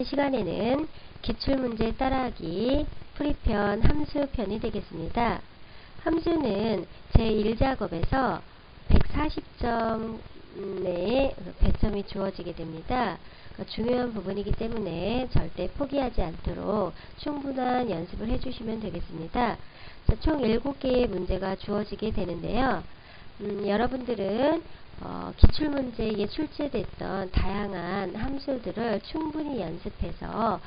이번 시간에는 기출문제 따라하기 풀이편 함수편이 되겠습니다. 함수는 제1작업에서 140점의 배점이 주어지게 됩니다. 중요한 부분이기 때문에 절대 포기하지 않도록 충분한 연습을 해주시면 되겠습니다. 총 7개의 문제가 주어지게 되는데요. 여러분들은 기출문제에 출제됐던 다양한 함수들을 충분히 연습해서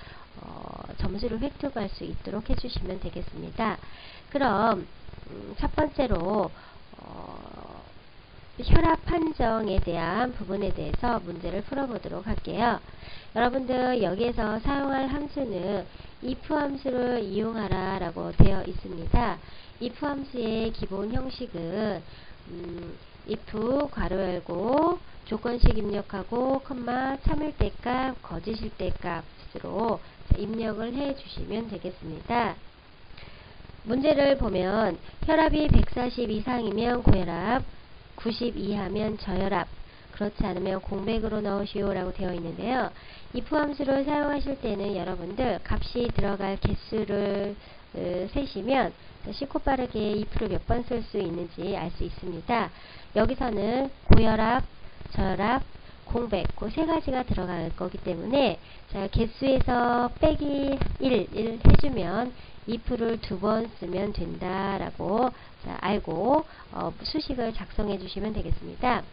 점수를 획득할 수 있도록 해주시면 되겠습니다. 그럼 첫 번째로 혈압 판정에 대한 부분에 대해서 문제를 풀어보도록 할게요. 여러분들 여기에서 사용할 함수는 if 함수를 이용하라 라고 되어 있습니다. if 함수의 기본 형식은 if 괄호 열고 조건식 입력하고 콤마 참을 때 값, 거짓일 때 값으로 입력을 해 주시면 되겠습니다. 문제를 보면 혈압이 140 이상이면 고혈압, 90 이하면 저혈압, 그렇지 않으면 공백으로 넣으시오 라고 되어 있는데요. if 함수를 사용하실 때는 여러분들 값이 들어갈 개수를 세시면 쉽고 빠르게 if를 몇 번 쓸 수 있는지 알 수 있습니다. 여기서는 고혈압, 저혈압, 공백 그 세 가지가 들어갈 거기 때문에 자, 개수에서 빼기 1 해주면 if를 2번 쓰면 된다라고 알고 수식을 작성해 주시면 되겠습니다.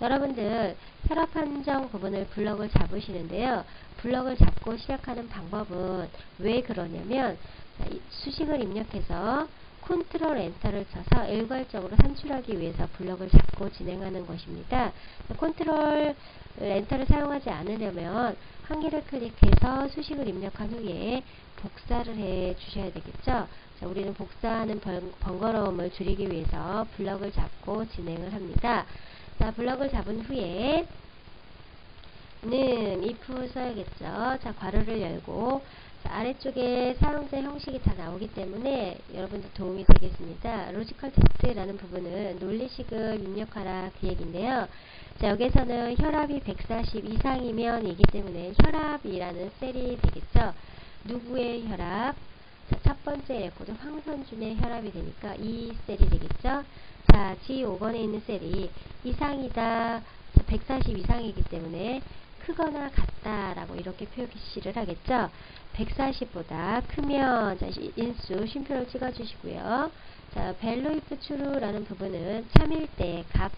여러분들 혈압 판정 부분을 블럭을 잡으시는데요. 블럭을 잡고 시작하는 방법은 왜 그러냐면 수식을 입력해서 컨트롤 엔터를 쳐서 일괄적으로 산출하기 위해서 블럭을 잡고 진행하는 것입니다. 컨트롤 엔터를 사용하지 않으려면 한 개를 클릭해서 수식을 입력한 후에 복사를 해 주셔야 되겠죠. 자, 우리는 복사하는 번거로움을 줄이기 위해서 블럭을 잡고 진행을 합니다. 자, 블럭을 잡은 후에 는 if 써야겠죠. 자, 괄호를 열고 자, 아래쪽에 사용자 형식이 다 나오기 때문에 여러분들 도움이 되겠습니다. 로지컬 테스트라는 부분은 논리식을 입력하라 그 얘기인데요. 자, 여기서는 혈압이 140 이상이면 이기 때문에 혈압이라는 셀이 되겠죠. 누구의 혈압? 자, 첫 번째 레코드 황선준의 혈압이 되니까 이 셀이 되겠죠. 자, G5번에 있는 셀이 이상이다. 140 이상이기 때문에 크거나 같다라고 이렇게 표시를 하겠죠. 140보다 크면 자, 인수 쉼표를 찍어주시고요. 자, 밸류 if true라는 부분은 참일 때 값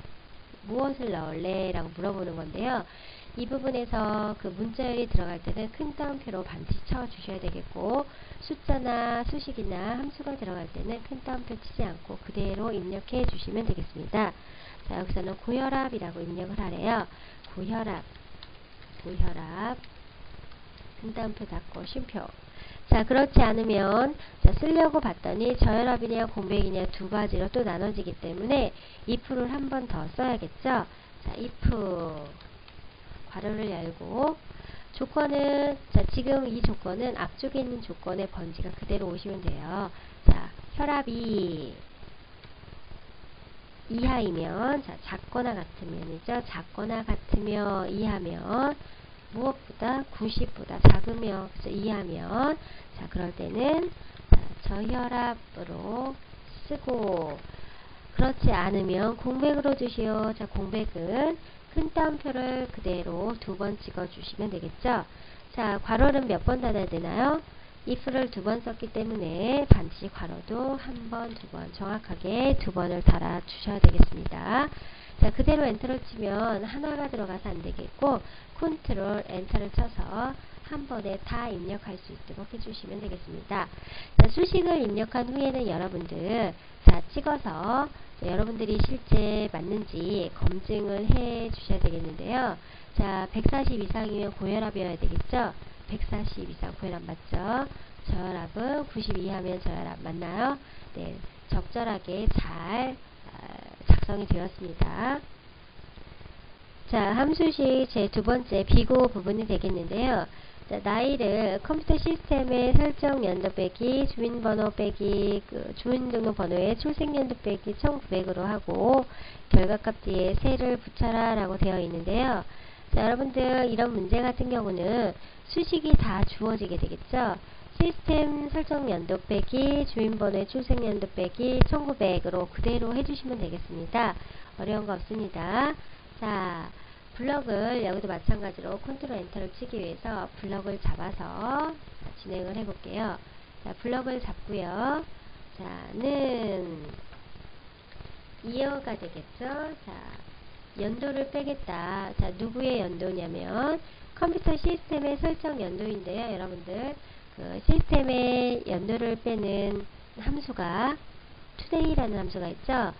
무엇을 넣을래? 라고 물어보는 건데요. 이 부분에서 그 문자열이 들어갈 때는 큰 따옴표로 반드시 쳐주셔야 되겠고 숫자나 수식이나 함수가 들어갈 때는 큰 따옴표 치지 않고 그대로 입력해 주시면 되겠습니다. 자, 여기서는 고혈압이라고 입력을 하래요. 고혈압 큰 따옴표 닫고 쉼표. 자, 그렇지 않으면 자, 쓰려고 봤더니 저혈압이냐 공백이냐 두 가지로 또 나눠지기 때문에 if를 한 번 더 써야겠죠. 자, if 괄호를 열고 조건은 자, 지금 이 조건은 앞쪽에 있는 조건의 번지가 그대로 오시면 돼요. 자, 혈압이 이하이면 자, 작거나 같으면이죠. 작거나 같으면 이하면 무엇보다 90보다 작으면 그죠? 이하면 자, 그럴 때는 자, 저혈압으로 쓰고 그렇지 않으면 공백으로 주시오. 자, 공백은 큰 따옴표를 그대로 2번 찍어 주시면 되겠죠. 자, 괄호는 몇 번 닫아야 되나요? if를 2번 썼기 때문에 반드시 괄호도 1번, 2번 정확하게 2번을 달아 주셔야 되겠습니다. 자, 그대로 엔터를 치면 하나가 들어가서 안 되겠고 컨트롤 엔터를 쳐서 한 번에 다 입력할 수 있도록 해주시면 되겠습니다. 자, 수식을 입력한 후에는 여러분들 자, 찍어서 자, 여러분들이 실제 맞는지 검증을 해 주셔야 되겠는데요. 자, 140 이상이면 고혈압이어야 되겠죠. 140 이상 고혈압 맞죠? 저혈압은 90 이하면 저혈압 맞나요? 네, 적절하게 잘 작성이 되었습니다. 자, 함수식 제 두 번째 비고 부분이 되겠는데요. 자, 나이를 컴퓨터 시스템의 설정 연도 빼기 주민번호 빼기 주민등록번호의 출생연도 빼기 1900으로 하고 결과값 뒤에 세를 붙여라 라고 되어 있는데요. 자, 여러분들 이런 문제 같은 경우는 수식이 다 주어지게 되겠죠. 시스템 설정 연도 빼기 주민번호의 출생 연도 빼기 1900으로 그대로 해주시면 되겠습니다. 어려운 거 없습니다. 자, 블럭을 여기도 마찬가지로 컨트롤 엔터를 치기 위해서 블럭을 잡아서 진행을 해볼게요. 자, 블럭을 잡고요. 자, 는 이어가 되겠죠. 자, 연도를 빼겠다. 자, 누구의 연도냐면 컴퓨터 시스템의 설정 연도인데요. 여러분들 그 시스템의 연도를 빼는 함수가 today라는 함수가 있죠.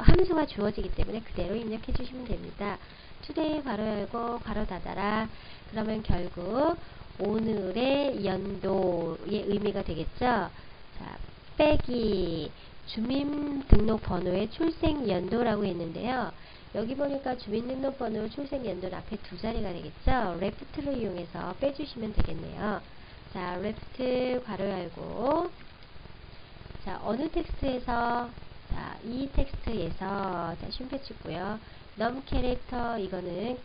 함수가 주어지기 때문에 그대로 입력해 주시면 됩니다. today 괄호 열고 괄호 닫아라. 그러면 결국 오늘의 연도의 의미가 되겠죠. 자, 빼기 주민등록번호의 출생연도라고 했는데요. 여기 보니까 주민등록번호 출생연도는 앞에 두 자리가 되겠죠. left를 이용해서 빼주시면 되겠네요. 자, left 괄호 열고 자, 어느 텍스트에서 자, 이 텍스트에서 자, 쉼표 찍고요. num 캐릭터 이거는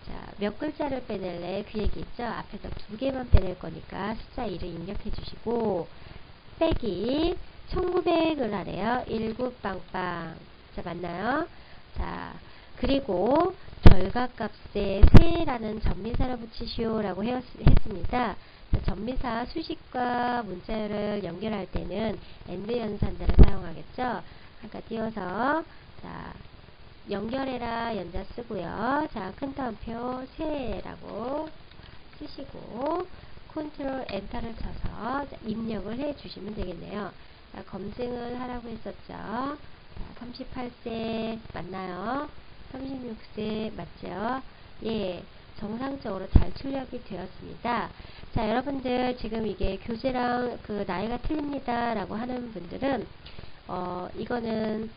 자, 몇 글자를 빼낼래 그 얘기 있죠. 앞에서 두 개만 빼낼 거니까 숫자 1을 입력해 주시고 빼기 1900을 하래요. 19빵빵. 자, 맞나요? 자, 그리고 결과값에 세라는 전미사를 붙이시오 라고 했습니다. 자, 전미사 수식과 문자를 연결할 때는 AND 연산자를 사용하겠죠. 아까 띄워서 자, 연결해라 연자 쓰고요. 자, 큰 따옴표 세라고 쓰시고 컨트롤 엔터를 쳐서 자, 입력을 해 주시면 되겠네요. 자, 검증을 하라고 했었죠. 자, 38세 맞나요? 36세 맞죠? 예, 정상적으로 잘 출력이 되었습니다. 자, 여러분들 지금 이게 교재랑 그 나이가 틀립니다 라고 하는 분들은 이거는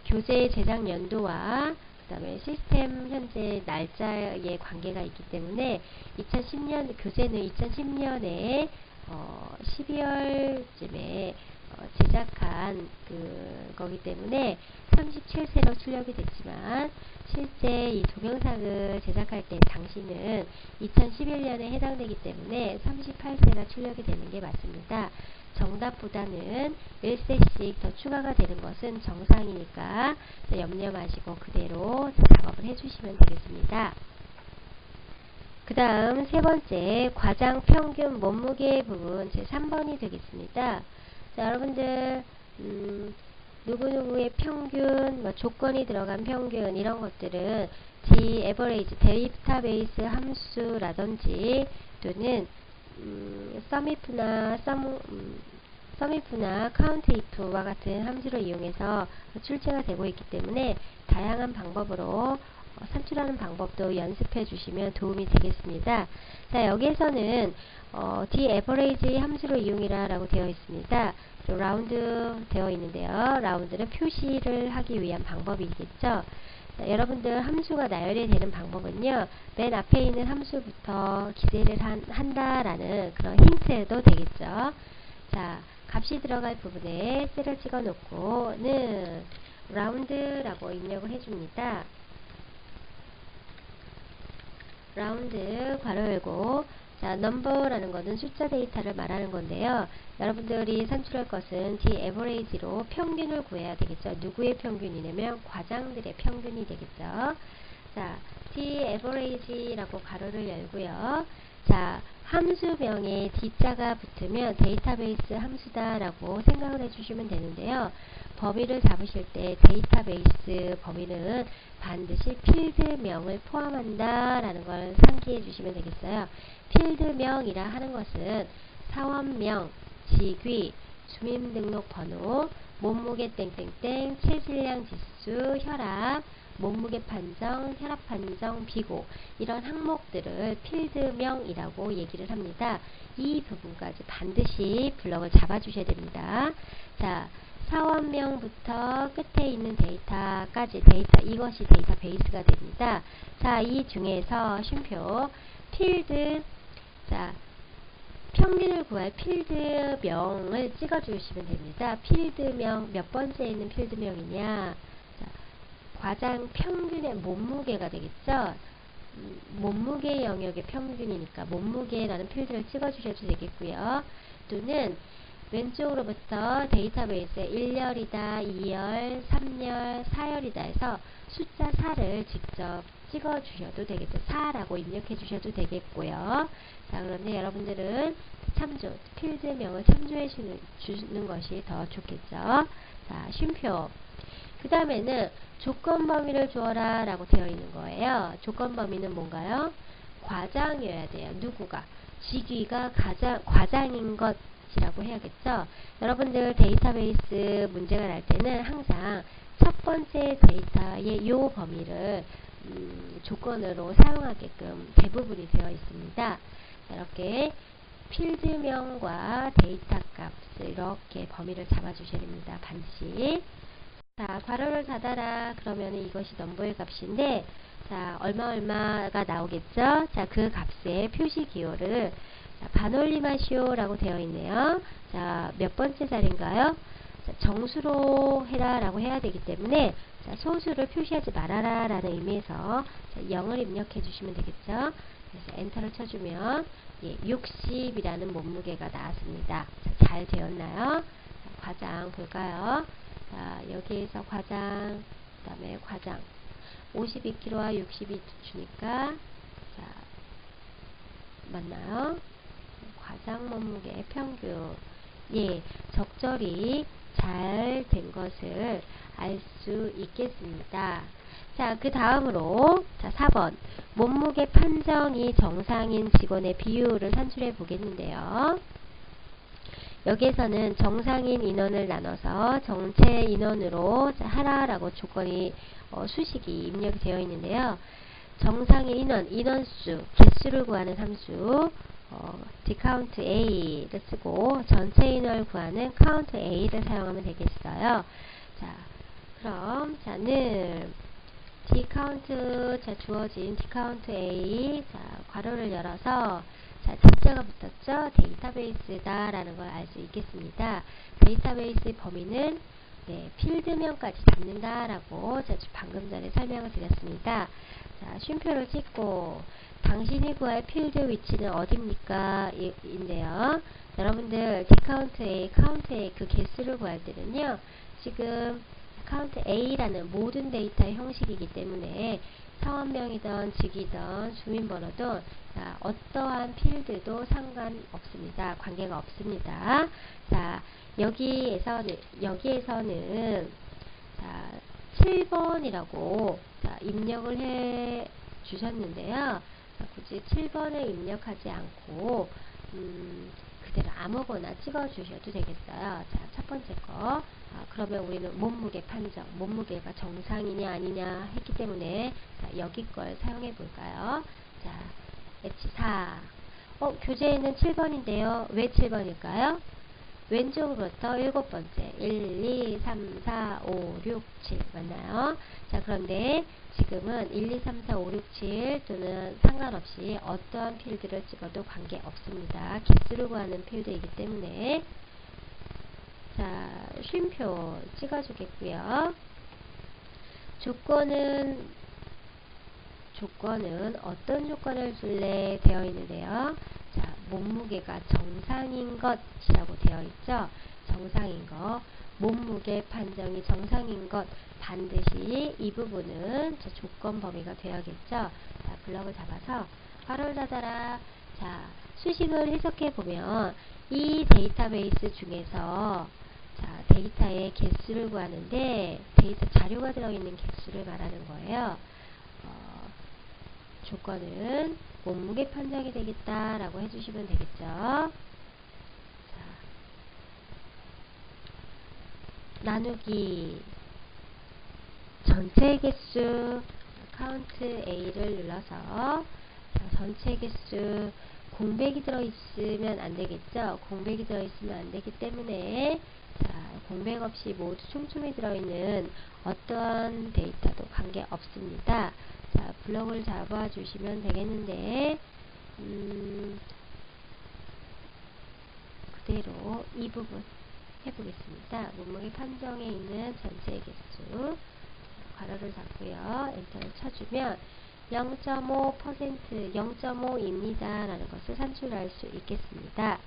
교재 제작 연도와 그 다음에 시스템 현재 날짜의 관계가 있기 때문에 2010년 교재는 2010년에 12월쯤에 제작한 거기 때문에 37세로 출력이 됐지만 실제 이 동영상을 제작할 때 당시는 2011년에 해당되기 때문에 38세가 출력이 되는 게 맞습니다. 정답보다는 1세씩 더 추가가 되는 것은 정상이니까 염려 마시고 그대로 작업을 해주시면 되겠습니다. 그 다음 세 번째 과장 평균 몸무게 부분 제 3번이 되겠습니다. 자, 여러분들 누구누구의 평균 뭐 조건이 들어간 평균 이런 것들은 average 데이터베이스 함수라든지 또는 sumif나 countif와 같은 함수를 이용해서 출제가 되고 있기 때문에 다양한 방법으로 산출하는 방법도 연습해 주시면 도움이 되겠습니다. 자, 여기에서는 average 함수를 이용이라 라고 되어 있습니다. 라운드 되어 있는데요. 라운드는 표시를 하기 위한 방법이겠죠. 자, 여러분들 함수가 나열이 되는 방법은요. 맨 앞에 있는 함수부터 기재를 한다라는 그런 힌트도 되겠죠. 자, 값이 들어갈 부분에 셀을 찍어 놓고는 라운드라고 입력을 해줍니다. 라운드 괄호 열고 자, 넘버라는 것은 숫자 데이터를 말하는 건데요. 여러분들이 산출할 것은 average로 평균을 구해야 되겠죠. 누구의 평균이냐면 과장들의 평균이 되겠죠. 자, average라고 가로를 열고요. 자, 함수명에 D자가 붙으면 데이터베이스 함수다라고 생각을 해주시면 되는데요. 범위를 잡으실 때 데이터베이스 범위는 반드시 필드명을 포함한다라는 걸 상기해 주시면 되겠어요. 필드명이라 하는 것은 사원명, 직위, 주민등록번호, 몸무게 땡땡땡, 체질량 지수, 혈압, 몸무게 판정, 혈압 판정, 비고 이런 항목들을 필드명이라고 얘기를 합니다. 이 부분까지 반드시 블럭을 잡아 주셔야 됩니다. 자, 사원명부터 끝에 있는 데이터까지 이것이 데이터베이스가 됩니다. 자, 이 중에서 쉼표 필드 자, 평균을 구할 필드명을 찍어 주시면 됩니다. 필드명 몇 번째에 있는 필드명이냐. 자, 과장 평균의 몸무게가 되겠죠. 몸무게 영역의 평균이니까 몸무게라는 필드를 찍어주셔도 되겠고요. 또는 왼쪽으로부터 데이터베이스에 1열이다, 2열, 3열, 4열이다 해서 숫자 4를 직접 찍어주셔도 되겠죠. 4라고 입력해 주셔도 되겠고요. 자, 그런데 여러분들은 참조, 필드명을 참조해 주는 것이 더 좋겠죠. 자, 쉼표. 그 다음에는 조건 범위를 주어라 라고 되어 있는 거예요. 조건 범위는 뭔가요? 과장이어야 돼요. 누구가? 직위가 과장인 것이라고 해야겠죠. 여러분들 데이터베이스 문제가 날 때는 항상 첫 번째 데이터의 요 범위를 조건으로 사용하게끔 대부분이 되어 있습니다. 이렇게 필드명과 데이터 값을 이렇게 범위를 잡아주셔야 됩니다. 반드시. 자, 괄호를 닫아라. 그러면 이것이 넘버의 값인데, 자, 얼마가 나오겠죠? 자, 그 값의 표시 기호를 자, 반올림하시오 라고 되어 있네요. 자, 몇 번째 자리인가요? 자, 정수로 해라 라고 해야 되기 때문에 자, 소수를 표시하지 말아라 라는 의미에서 자, 0을 입력해 주시면 되겠죠. 그래서 엔터를 쳐주면 예, 60이라는 몸무게가 나왔습니다. 자, 잘 되었나요? 자, 과장 볼까요? 자, 여기에서 과장, 그 다음에 과장 52kg와 60이 주니까 자, 맞나요? 과장 몸무게 평균 예, 적절히 잘 된 것을 알 수 있겠습니다. 자, 그 다음으로 자, 4번 몸무게 판정이 정상인 직원의 비율을 산출해 보겠는데요. 여기에서는 정상인 인원을 나눠서 정체 인원으로 하라라고 조건이 수식이 입력이 되어 있는데요. 정상인 인원수, 개수를 구하는 함수 dcount a를 쓰고 전체 인원을 구하는 count a를 사용하면 되겠어요. 자, 그럼 는 dcount 자 주어진 dcount a 자 괄호를 열어서 자, 접자가 붙었죠? 데이터베이스다 라는 걸 알 수 있겠습니다. 데이터베이스의 범위는 네, 필드명까지 잡는다 라고 방금 전에 설명을 드렸습니다. 자, 쉼표를 찍고 당신이 구할 필드 위치는 어딥니까? 인데요. 여러분들 dcountA, countA 그 개수를 구할 때는요. 지금 count A라는 모든 데이터의 형식이기 때문에 사원명이든 직이든 주민번호든 자, 어떠한 필드도 상관없습니다. 관계가 없습니다. 자, 여기에서는 자, 7번이라고 자, 입력을 해 주셨는데요. 자, 굳이 7번을 입력하지 않고 그대로 아무거나 찍어 주셔도 되겠어요. 자, 첫 번째 거. 그러면 우리는 몸무게 판정, 몸무게가 정상이냐 아니냐 했기 때문에 자, 여기 걸 사용해 볼까요? 자, H4. 교재에는 7번인데요. 왜 7번일까요? 왼쪽으로부터 7번째 1, 2, 3, 4, 5, 6, 7 맞나요? 자, 그런데 지금은 1, 2, 3, 4, 5, 6, 7 또는 상관없이 어떠한 필드를 찍어도 관계 없습니다. 개수를 구하는 필드이기 때문에 자, 쉼표 찍어주겠고요. 조건은 어떤 조건을 줄래 되어 있는데요. 자, 몸무게가 정상인 것이라고 되어 있죠. 정상인 것, 몸무게 판정이 정상인 것 반드시 이 부분은 조건 범위가 되어야겠죠. 자, 블럭을 잡아서 괄호를 닫아라. 자, 수식을 해석해 보면 이 데이터베이스 중에서 자, 데이터의 개수를 구하는데 데이터 자료가 들어있는 개수를 말하는 거예요. 조건은 몸무게 판정이 되겠다라고 해주시면 되겠죠. 자, 나누기 전체 개수 count A를 눌러서 자, 전체 개수 공백이 들어있으면 안되겠죠. 공백이 들어있으면 안되기 때문에 자, 공백 없이 모두 촘촘히 들어있는 어떠한 데이터도 관계없습니다. 자, 블럭을 잡아주시면 되겠는데 그대로 이 부분 해보겠습니다. 몸무게 판정에 있는 전체 개수 괄호를 닫고요. 엔터를 쳐주면 0.5%, 0.5입니다. 라는 것을 산출할 수 있겠습니다.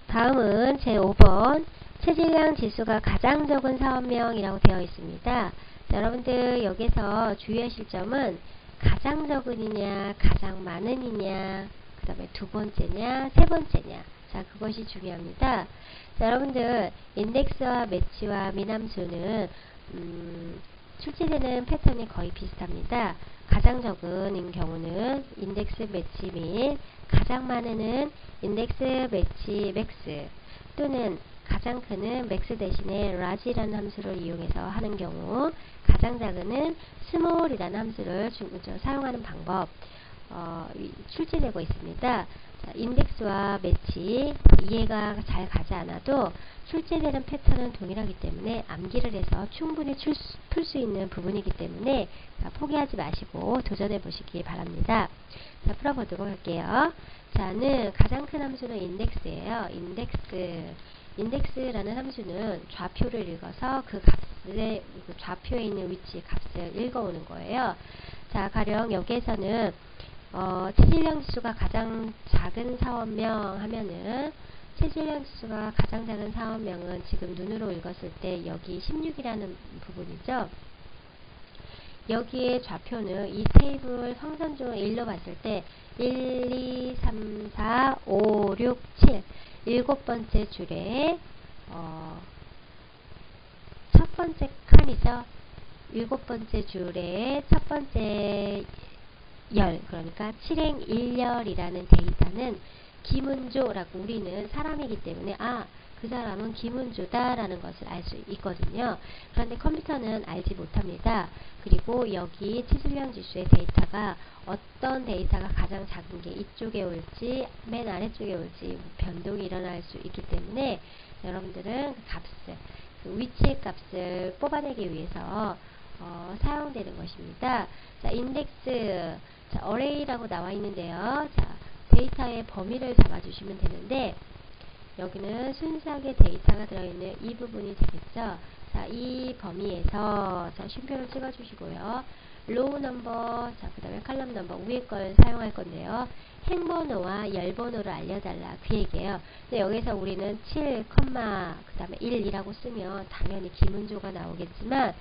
다음은 제5번 체질량 지수가 가장 적은 사업명이라고 되어 있습니다. 자, 여러분들 여기서 주의하실 점은 가장 적은이냐 가장 많은이냐 그 다음에 두 번째냐 세 번째냐, 자 그것이 중요합니다. 자, 여러분들 인덱스와 매치와 미남수는 출제되는 패턴이 거의 비슷합니다. 가장 적은인 경우는 인덱스 매치 민, 가장 많은은 인덱스 매치 맥스, 또는 가장 큰은 맥스 대신에 라지라는 함수를 이용해서 하는 경우, 가장 작은은 스몰이라는 함수를 사용하는 방법 출제되고 있습니다. 자, 인덱스와 매치 이해가 잘 가지 않아도 출제되는 패턴은 동일하기 때문에 암기를 해서 충분히 풀 수 있는 부분이기 때문에 포기하지 마시고 도전해 보시기 바랍니다. 자, 풀어보도록 할게요. 자는 가장 큰 함수는 인덱스예요. 인덱스라는 함수는 좌표를 읽어서 그 값의 그 좌표에 있는 위치 값을 읽어오는 거예요. 자, 가령 여기에서는 체질량 지수가 가장 작은 사업명 하면은 체질량 지수가 가장 작은 사업명은 지금 눈으로 읽었을 때 여기 16이라는 부분이죠. 여기에 좌표는 이 테이블 성선 중 1로 봤을 때 1, 2, 3, 4, 5, 6, 7 일곱 번째 줄에 첫 번째 칸이죠. 일곱 번째 줄에 첫 번째 열, 그러니까 7행 1열이라는 데이터는 김은조라고, 우리는 사람이기 때문에 그 사람은 김은조다라는 것을 알 수 있거든요. 그런데 컴퓨터는 알지 못합니다. 그리고 여기 체질량 지수의 데이터가 어떤 데이터가 가장 작은 게 이쪽에 올지 맨 아래쪽에 올지 변동이 일어날 수 있기 때문에 여러분들은 그 값을, 그 위치의 값을 뽑아내기 위해서 사용되는 것입니다. 자, 인덱스, 자, 어레이라고 나와 있는데요. 자, 데이터의 범위를 잡아주시면 되는데, 여기는 순수하게 데이터가 들어있는 이 부분이 되겠죠. 자, 이 범위에서 자, 쉼표를 찍어주시고요. 로우 넘버, 자, 그 다음에 칼럼 넘버 위에 걸 사용할 건데요. 행번호와 열번호를 알려달라, 그 얘기예요. 근데 여기서 우리는 7, 그 다음에 1이라고 쓰면 당연히 김은조가 나오겠지만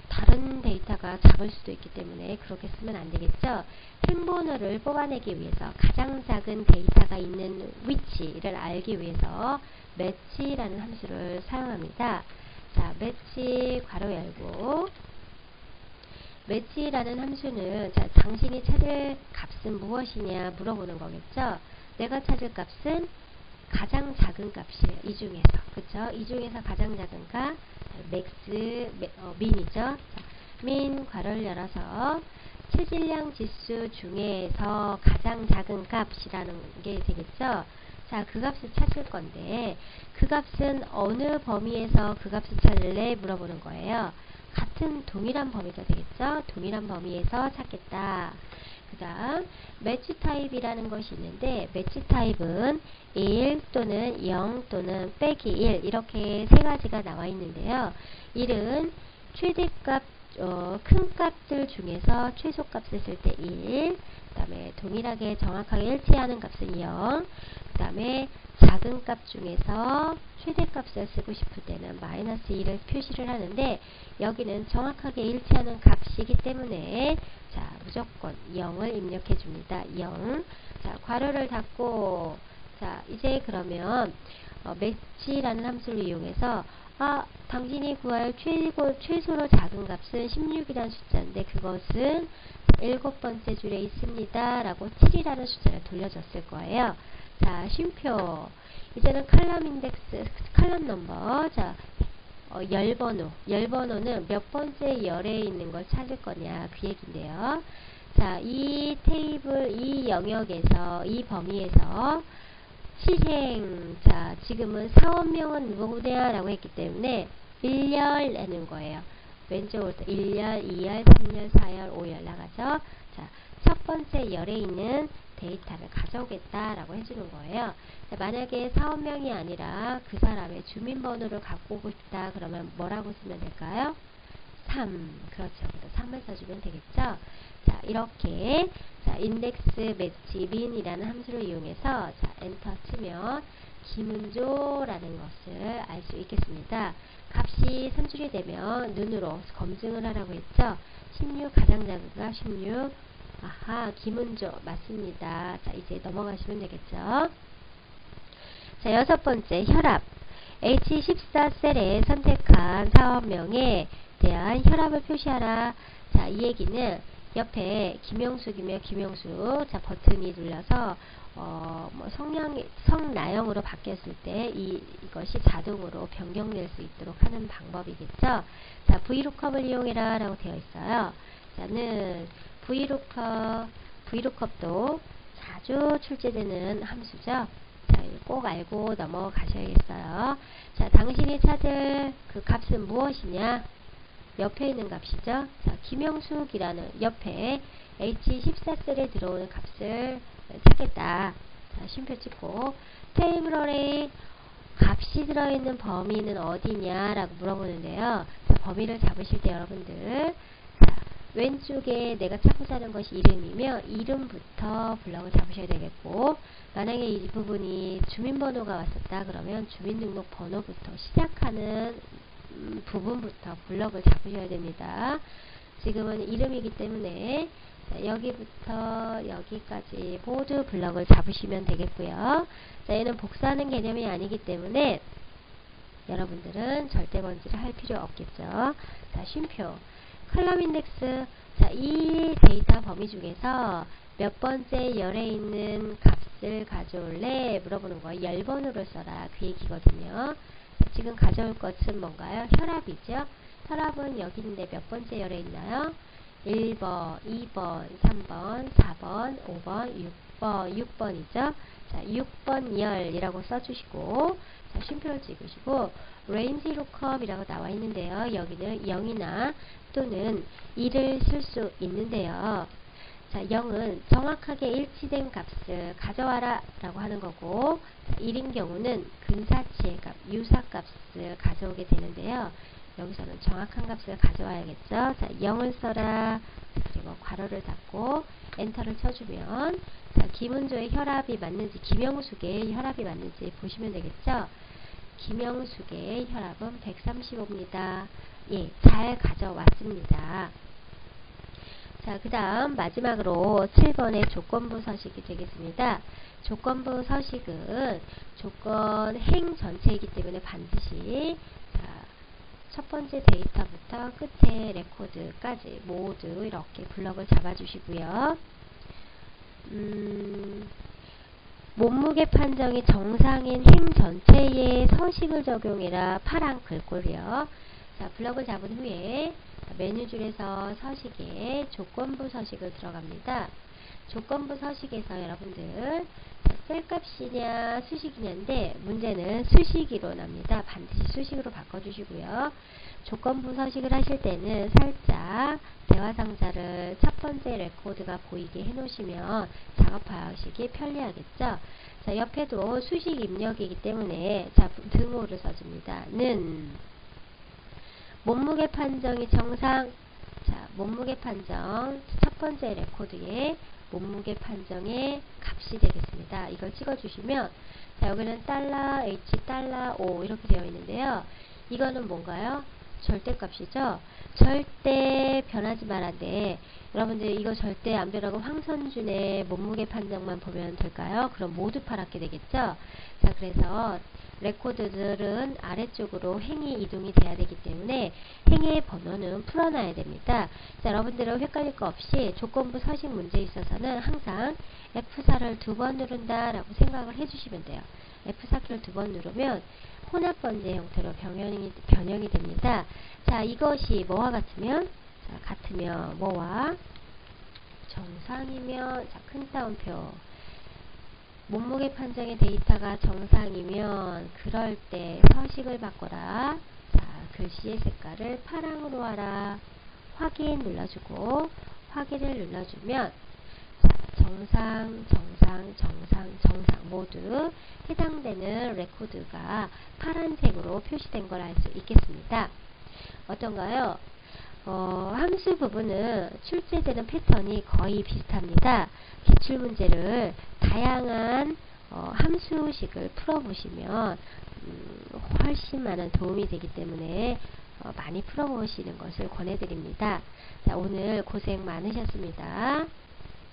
다른 데이터가 작을 수도 있기 때문에 그렇게 쓰면 안 되겠죠. 행번호를 뽑아내기 위해서 가장 작은 데이터가 있는 위치를 알기 위해서 매치라는 함수를 사용합니다. 자, 매치 괄호 열고, 매치라는 함수는 자, 당신이 찾을 값은 무엇이냐 물어보는 거겠죠. 내가 찾을 값은 가장 작은 값이에요. 이 중에서. 그쵸? 이 중에서 가장 작은 값, 맥스, 민이죠. 자, 민 괄호를 열어서 체질량 지수 중에서 가장 작은 값이라는 게 되겠죠. 자, 그 값을 찾을 건데, 그 값은 어느 범위에서 그 값을 찾을래? 물어보는 거예요. 같은 동일한 범위가 되겠죠. 동일한 범위에서 찾겠다. 그 다음 매치 타입이라는 것이 있는데, 매치 타입은 1 또는 0 또는 빼기 1 이렇게 세 가지가 나와 있는데요. 1은 최대값, 큰 값들 중에서 최소값을 쓸 때 1, 그 다음에 동일하게 정확하게 일치하는 값은 0, 그 다음에 작은 값 중에서 최대값을 쓰고 싶을 때는 마이너스 1을 표시를 하는데, 여기는 정확하게 일치하는 값이기 때문에 자, 무조건 0을 입력해 줍니다. 0. 자, 괄호를 닫고, 자, 이제 그러면 매치라는 함수를 이용해서 당신이 구할 최소로 작은 값은 16이라는 숫자인데 그것은 일곱 번째 줄에 있습니다. 라고 7이라는 숫자를 돌려줬을 거예요. 자, 쉼표. 이제는 칼럼 인덱스, 칼럼 넘버. 자, 열번호. 열번호는 몇 번째 열에 있는 걸 찾을 거냐, 그 얘기인데요. 자, 이 테이블, 이 영역에서, 이 범위에서 시행, 자, 지금은 사업명은 누구냐 라고 했기 때문에 1열 내는 거예요. 왼쪽으로 1열, 2열, 3열, 4열, 5열 나가죠. 자, 첫 번째 열에 있는 데이터를 가져오겠다라고 해주는 거예요. 자, 만약에 사업명이 아니라 그 사람의 주민번호를 갖고 오고 싶다 그러면 뭐라고 쓰면 될까요? 3. 그렇죠. 그래서 3을 써주면 되겠죠. 자, 이렇게 자, 인덱스 매치 민이라는 함수를 이용해서 자, 엔터 치면 김은조라는 것을 알 수 있겠습니다. 값이 3줄이 되면 눈으로 검증을 하라고 했죠. 16 가장 작은 값 16. 아하, 김은조 맞습니다. 자, 이제 넘어가시면 되겠죠. 자, 여섯 번째 혈압. H14셀에 선택한 사업명에 대한 혈압을 표시하라. 자, 이 얘기는 옆에 김영숙이면 김영숙 자 버튼이 눌려서 뭐 성나영으로 바뀌었을 때 이것이 자동으로 변경될 수 있도록 하는 방법이겠죠. 자, VLOOKUP을 이용해라 라고 되어 있어요. 자는 VLOOKUP도 자주 출제되는 함수죠. 자, 꼭 알고 넘어가셔야겠어요. 자, 당신이 찾을 그 값은 무엇이냐? 옆에 있는 값이죠. 자, 김영숙이라는 옆에 H14셀에 들어오는 값을 찾겠다. 자, 쉼표 찍고 테이블에 값이 들어있는 범위는 어디냐 라고 물어보는데요. 자, 범위를 잡으실 때 여러분들 자, 왼쪽에 내가 찾고자 하는 것이 이름이며 이름부터 블럭을 잡으셔야 되겠고, 만약에 이 부분이 주민번호가 왔었다 그러면 주민등록번호부터 시작하는 부분부터 블럭을 잡으셔야 됩니다. 지금은 이름이기 때문에 자, 여기부터 여기까지 모두 블럭을 잡으시면 되겠고요. 자, 얘는 복사하는 개념이 아니기 때문에 여러분들은 절대 번지를 할 필요 없겠죠. 자, 쉼표 컬럼 인덱스. 자, 이 데이터 범위 중에서 몇 번째 열에 있는 값을 가져올래? 물어보는 거. 열 번호를 써라. 그 얘기거든요. 자, 지금 가져올 것은 뭔가요? 혈압이죠. 혈압은 여기 있는데 몇 번째 열에 있나요? 1번, 2번, 3번, 4번, 5번, 6번이죠. 자, 6번 열이라고 써주시고, 자, 쉼표를 찍으시고, range lookup이라고 나와 있는데요. 여기는 0이나 또는 2를 쓸 수 있는데요. 자, 0은 정확하게 일치된 값을 가져와라 라고 하는 거고, 자, 1인 경우는 근사치의 값, 유사값을 가져오게 되는데요. 여기서는 정확한 값을 가져와야겠죠. 자, 0을 써라. 그리고 괄호를 닫고 엔터를 쳐주면 자, 김은조의 혈압이 맞는지 김영숙의 혈압이 맞는지 보시면 되겠죠. 김영숙의 혈압은 135입니다. 예, 잘 가져왔습니다. 자, 그 다음 마지막으로 7번의 조건부 서식이 되겠습니다. 조건부 서식은 조건 행 전체이기 때문에 반드시 자, 첫 번째 데이터부터 끝에 레코드까지 모두 이렇게 블럭을 잡아주시고요. 몸무게 판정이 정상인 행 전체의 서식을 적용해라. 파란 글꼴이요. 자, 블럭을 잡은 후에 메뉴줄에서 서식에 조건부 서식을 들어갑니다. 조건부 서식에서 여러분들 셀값이냐 수식이냐인데 문제는 수식으로 납니다. 반드시 수식으로 바꿔주시고요. 조건부 서식을 하실 때는 살짝 대화상자를 첫 번째 레코드가 보이게 해놓으시면 작업하시기 편리하겠죠. 자, 옆에도 수식 입력이기 때문에 자, 등호를 써줍니다. 는 몸무게 판정이 정상. 자, 몸무게 판정 첫 번째 레코드에 몸무게 판정의 값이 되겠습니다. 이걸 찍어주시면 자, 여기는 $H, $O 이렇게 되어 있는데요. 이거는 뭔가요? 절대값이죠. 절대 변하지 말아야. 여러분들 이거 절대 안 변하고 황선준의 몸무게 판정만 보면 될까요? 그럼 모두 파랗게 되겠죠. 자, 그래서 레코드들은 아래쪽으로 행이 이동이 돼야 되기 때문에 행의 번호는 풀어놔야 됩니다. 자, 여러분들은 헷갈릴 거 없이 조건부 서식 문제에 있어서는 항상 F4를 2번 누른다 라고 생각을 해주시면 돼요. F4키를 2번 누르면 혼합 번제 형태로 변형이 됩니다. 자, 이것이 뭐와 같으면? 자, 같으면 뭐와? 정상이면, 자, 큰 따옴표. 몸무게 판정의 데이터가 정상이면 그럴 때 서식을 바꿔라. 자, 글씨의 색깔을 파랑으로 하라. 확인 눌러주고 확인을 눌러주면 자, 정상, 정상, 정상, 정상 모두 해당되는 레코드가 파란색으로 표시된 걸 알 수 있겠습니다. 어떤가요? 함수 부분은 출제되는 패턴이 거의 비슷합니다. 기출문제를 다양한 함수식을 풀어보시면 훨씬 많은 도움이 되기 때문에 많이 풀어보시는 것을 권해드립니다. 자, 오늘 고생 많으셨습니다.